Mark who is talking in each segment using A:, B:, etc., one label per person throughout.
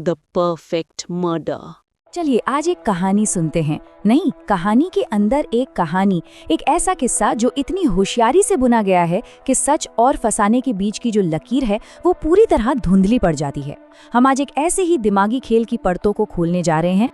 A: The perfect murder.
B: चलिए आज एक कहानी सुनते हैं। नहीं, कहानी के अंदर एक कहानी, एक ऐसा किस्सा जो इतनी होशियारी से बुना गया है कि सच और फसाने के बीच की जो लकीर है वो पूरी तरह धुंधली पड़ जाती है। हम आज एक ऐसे ही दिमागी खेल की परतों को खोलने जा रहे हैं।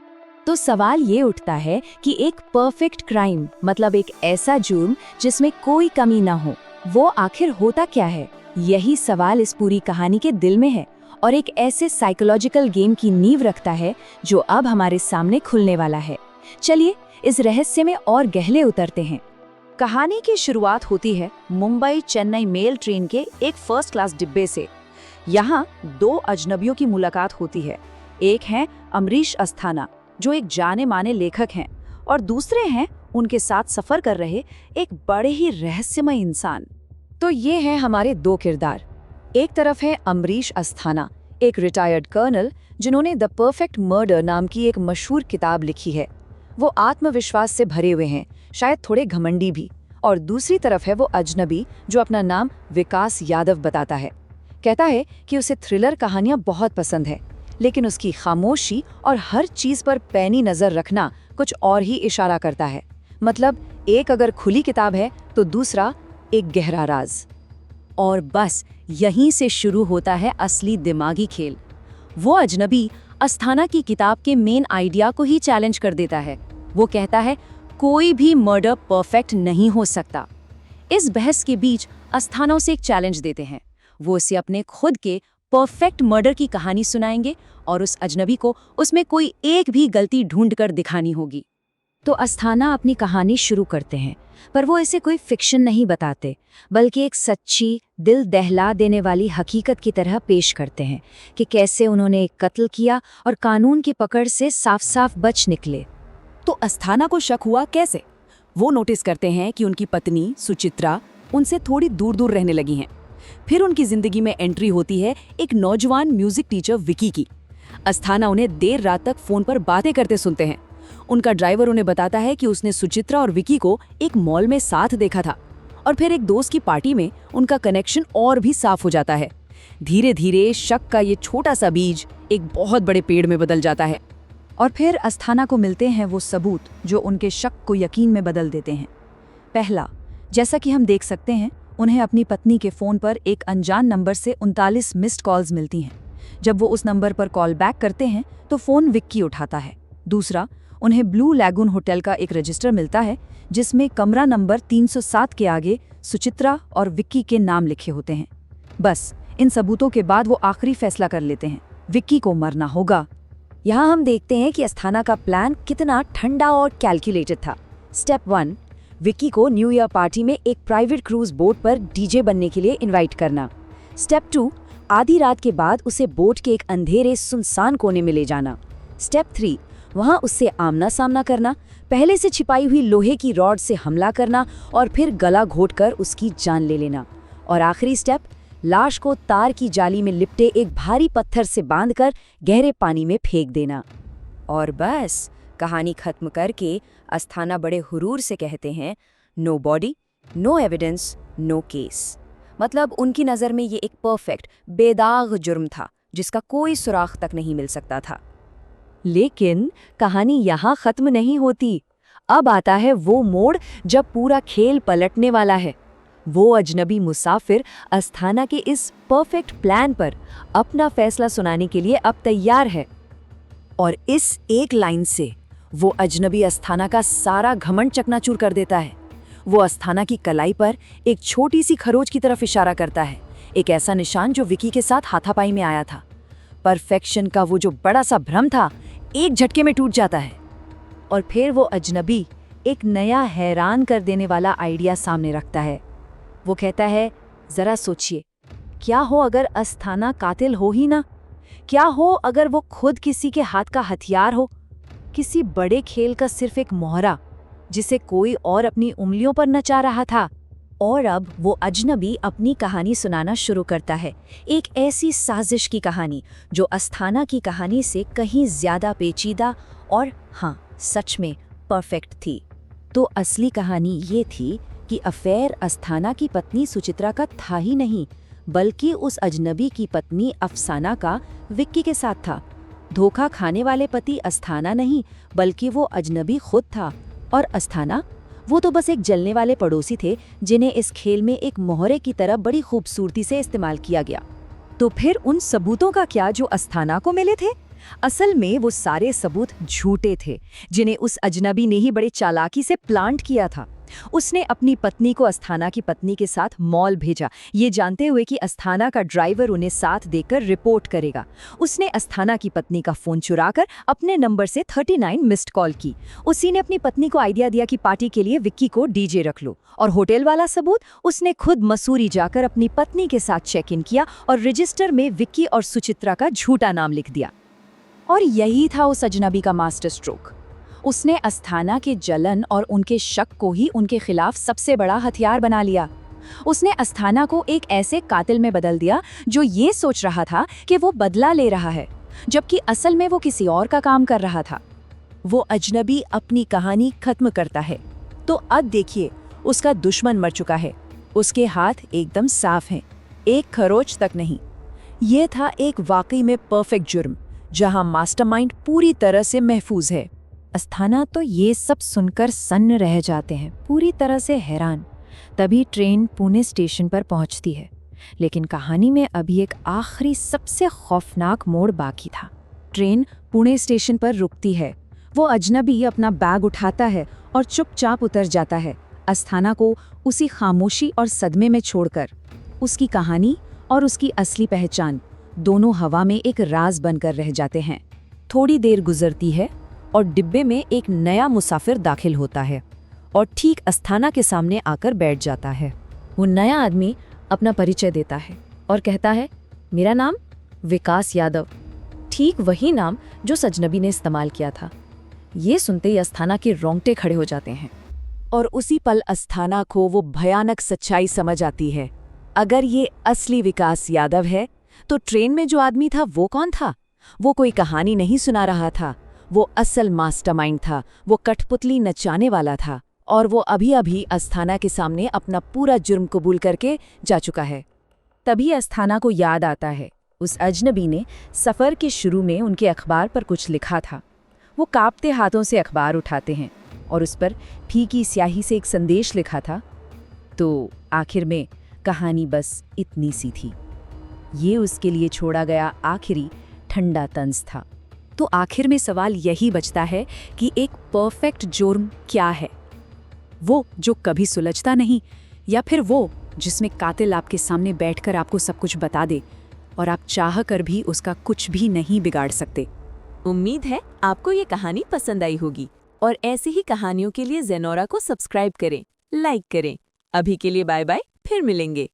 B: तो सवाल ये उठता है कि एक परफेक्ट क्राइम मतलब एक ऐसा जुर्म जिसमें कोई कमी ना हो, वो आखिर होता क्या है? यही सवाल इस पूरी कहानी के दिल में है और एक ऐसे साइकोलॉजिकल गेम की नींव रखता है जो अब हमारे सामने खुलने वाला है। चलिए इस रहस्य में और गहरे उतरते हैं। कहानी की शुरुआत होती है मुंबई चेन्नई मेल ट्रेन के एक फर्स्ट क्लास डिब्बे से। यहाँ दो अजनबियों की मुलाकात होती है। एक हैं अमरीश अस्थाना जो एक जाने माने लेखक हैं और दूसरे हैं उनके साथ सफर कर रहे एक बड़े ही रहस्यमय इंसान। तो ये हैं हमारे दो किरदार। एक तरफ है अमरीश अस्थाना, एक रिटायर्ड कर्नल जिन्होंने द परफेक्ट मर्डर नाम की एक मशहूर किताब लिखी है। वो आत्मविश्वास से भरे हुए हैं, शायद थोड़े घमंडी भी। और दूसरी तरफ है वो अजनबी जो अपना नाम विकास यादव बताता है। कहता है कि उसे थ्रिलर कहानियां बहुत पसंद है, लेकिन उसकी खामोशी और हर चीज पर पैनी नजर रखना कुछ और ही इशारा करता है। मतलब एक अगर खुली किताब है तो दूसरा एक गहरा राज। और बस यहीं से शुरू होता है असली दिमागी खेल। वो अजनबी अस्थाना की किताब के मेन आइडिया को ही चैलेंज कर देता है। वो कहता है कोई भी मर्डर परफेक्ट नहीं हो सकता। इस बहस के बीच अस्थाना उसे एक चैलेंज देते हैं। वो उसे अपने खुद के परफेक्ट मर्डर की कहानी सुनाएंगे और उस अजनबी को उसमें कोई एक भी गलती ढूंढ कर दिखानी होगी। तो अस्थाना अपनी कहानी शुरू करते हैं, पर वो इसे कोई फिक्शन नहीं बताते, बल्कि एक सच्ची, दिल दहला देने वाली हकीकत की तरह पेश करते हैं कि कैसे उन्होंने एक कत्ल किया और कानून की पकड़ से साफ साफ बच निकले।
C: तो अस्थाना को शक हुआ कैसे? वो नोटिस करते हैं कि उनकी पत्नी सुचित्रा उनसे थोड़ी दूर दूर रहने लगी हैं। फिर उनकी जिंदगी में एंट्री होती है एक नौजवान म्यूजिक टीचर विकी की। अस्थाना उन्हें देर रात तक फोन पर बातें करते सुनते हैं। उनका ड्राइवर उन्हें बताता है कि उसने सुचित्रा और विकी को एक मॉल में साथ देखा था। और फिर एक दोस्त की पार्टी में उनका कनेक्शन और भी साफ हो जाता है। धीरे धीरे शक का ये छोटा सा बीज एक बहुत बड़े पेड़ में बदल जाता है।
B: और फिर अस्थाना को मिलते हैं वो सबूत जो उनके शक को यकीन में बदल देते हैं। पहला, जैसा कि हम देख सकते हैं, उन्हें अपनी पत्नी के फ़ोन पर एक अनजान नंबर से 39 मिस्ड कॉल्स मिलती हैं। जब वो उस नंबर पर कॉल बैक करते हैं तो फ़ोन विक्की उठाता है। दूसरा, उन्हें ब्लू लैगून होटल का एक रजिस्टर मिलता है जिसमें कमरा नंबर 307 के आगे सुचित्रा और विक्की के नाम लिखे होते हैं। बस इन सबूतों के बाद वो आखिरी फैसला कर लेते हैं, विक्की को मरना होगा। यहाँ हम देखते हैं कि अस्थाना का प्लान कितना ठंडा और कैलकुलेटेड था। स्टेप 1, विक्की को न्यू ईयर पार्टी में एक प्राइवेट क्रूज बोट पर डीजे बनने के लिए इनवाइट करना। स्टेप 2, आधी रात के बाद उसे बोट के एक अंधेरे सुनसान कोने में ले जाना। स्टेप 3, वहाँ उससे आमना सामना करना, पहले से छिपाई हुई लोहे की रॉड से हमला करना और फिर गला घोंटकर उसकी जान ले लेना। और आखिरी स्टेप, लाश को तार की जाली में लिपटे एक भारी पत्थर से बांधकर गहरे पानी में फेंक देना। और बस कहानी खत्म करके अस्थाना बड़े हुरूर से कहते हैं, no body, no evidence, no case. मतलब उनकी नज़र में ये एक परफेक्ट, बेदाग जुर्म था जिसका कोई सुराग तक नहीं मिल सकता था। लेकिन कहानी यहाँ खत्म नहीं होती। अब आता है वो मोड़ जब पूरा खेल पलटने वाला है। वो अजनबी मुसाफिर अस्थाना के इस परफेक्ट प्लान पर अपना फैसला सुनाने के लिए अब तैयार है। और इस एक लाइन से वो अजनबी अस्थाना का सारा घमंड चकनाचूर कर देता है। वो अस्थाना की कलाई पर एक छोटी सी खरोच की तरफ इशारा करता है, एक ऐसा निशान जो विकी के साथ हाथापाई में आया था। परफेक्शन का वो जो बड़ा सा भ्रम था एक झटके में टूट जाता है। और फिर वो अजनबी एक नया हैरान कर देने वाला आइडिया सामने रखता है। वो कहता है, जरा सोचिए, क्या हो अगर अस्थाना कातिल हो ही ना? क्या हो अगर वो खुद किसी के हाथ का हथियार हो, किसी बड़े खेल का सिर्फ एक मोहरा जिसे कोई और अपनी उंगलियों पर नचा रहा था? और अब वो अजनबी अपनी कहानी सुनाना शुरू करता है, एक ऐसी साजिश की कहानी जो अस्थाना की कहानी से कहीं ज्यादा पेचीदा और हाँ, सच में परफेक्ट थी। तो असली कहानी ये थी कि अफेयर अस्थाना की पत्नी सुचित्रा का था ही नहीं, बल्कि उस अजनबी की पत्नी अफसाना का विक्की के साथ था। धोखा खाने वाले पति अस्थाना नहीं, बल्कि वो अजनबी खुद था। और अस्थाना, वो तो बस एक जलने वाले पड़ोसी थे जिन्हें इस खेल में एक मोहरे की तरह बड़ी खूबसूरती से इस्तेमाल किया गया। तो फिर उन सबूतों का क्या जो अस्थाना को मिले थे? असल में वो सारे सबूत झूठे थे, जिन्हें उस अजनबी ने ही बड़े चालाकी से प्लांट किया था। उसने अपनी पत्नी को अस्थाना की पत्नी के साथ मॉल भेजा, ये जानते हुए कि अस्थाना का ड्राइवर उन्हें साथ देकर रिपोर्ट करेगा। उसने अस्थाना की पत्नी का फोन चुराकर अपने नंबर से 39 मिस्ड कॉल की। उसी ने अपनी पत्नी को आइडिया दिया कि पार्टी के लिए विक्की को डीजे रख लो। और होटल वाला सबूत, उसने खुद मसूरी जाकर अपनी पत्नी के साथ चेक इन किया और रजिस्टर में विक्की और सुचित्रा का झूठा नाम लिख दिया। और यही था उस अजनबी का मास्टर स्ट्रोक। उसने अस्थाना के जलन और उनके शक को ही उनके खिलाफ सबसे बड़ा हथियार बना लिया। उसने अस्थाना को एक ऐसे कातिल में बदल दिया जो ये सोच रहा था कि वो बदला ले रहा है, जबकि असल में वो किसी और का काम कर रहा था। वो अजनबी अपनी कहानी खत्म करता है तो अब देखिए, उसका दुश्मन मर चुका है। उसके हाथ एकदम साफ हैं, एक खरोच तक नहीं। ये था एक वाकई में परफेक्ट जुर्म, जहां मास्टरमाइंड पूरी तरह से महफूज है। अस्थाना तो ये सब सुनकर सन्न रह जाते हैं, पूरी तरह से हैरान। तभी ट्रेन पुणे स्टेशन पर पहुंचती है, लेकिन कहानी में अभी एक आखिरी सबसे खौफनाक मोड़ बाकी था। ट्रेन पुणे स्टेशन पर रुकती है। वो अजनबी अपना बैग उठाता है और चुपचाप उतर जाता है, अस्थाना को उसी खामोशी और सदमे में छोड़कर। उसकी कहानी और उसकी असली पहचान दोनों हवा में एक राज बनकर रह जाते हैं। थोड़ी देर गुजरती है और डिब्बे में एक नया मुसाफिर दाखिल होता है और ठीक अस्थाना के सामने आकर बैठ जाता है। वो नया आदमी अपना परिचय देता है और कहता है, मेरा नाम विकास यादव। ठीक वही नाम जो अजनबी ने इस्तेमाल किया था। ये सुनते ही अस्थाना के रोंगटे खड़े हो जाते हैं और उसी पल अस्थाना को वो भयानक सच्चाई समझ आती है। अगर ये असली विकास यादव है तो ट्रेन में जो आदमी था वो कौन था? वो कोई कहानी नहीं सुना रहा था, वो असल मास्टरमाइंड था। वो कठपुतली नचाने वाला था और वो अभी अभी अस्थाना के सामने अपना पूरा जुर्म कबूल करके जा चुका है। तभी अस्थाना को याद आता है, उस अजनबी ने सफ़र के शुरू में उनके अखबार पर कुछ लिखा था। वो कांपते हाथों से अखबार उठाते हैं और उस पर फीकी स्याही से एक संदेश लिखा था। तो आखिर में कहानी बस इतनी सी थी। ये उसके लिए छोड़ा गया आखिरी ठंडा तंज था। तो आखिर में सवाल यही बचता है कि एक परफेक्ट जुर्म क्या है? वो जो कभी सुलझता नहीं, या फिर वो जिसमें कातिल आपके सामने बैठकर आपको सब कुछ बता दे और आप चाह कर भी उसका कुछ भी नहीं बिगाड़ सकते।
C: उम्मीद है आपको ये कहानी पसंद आई होगी और ऐसी ही कहानियों के लिए ज़ेनोरा को सब्सक्राइब करें, लाइक करें। अभी के लिए बाय बाय, फिर मिलेंगे।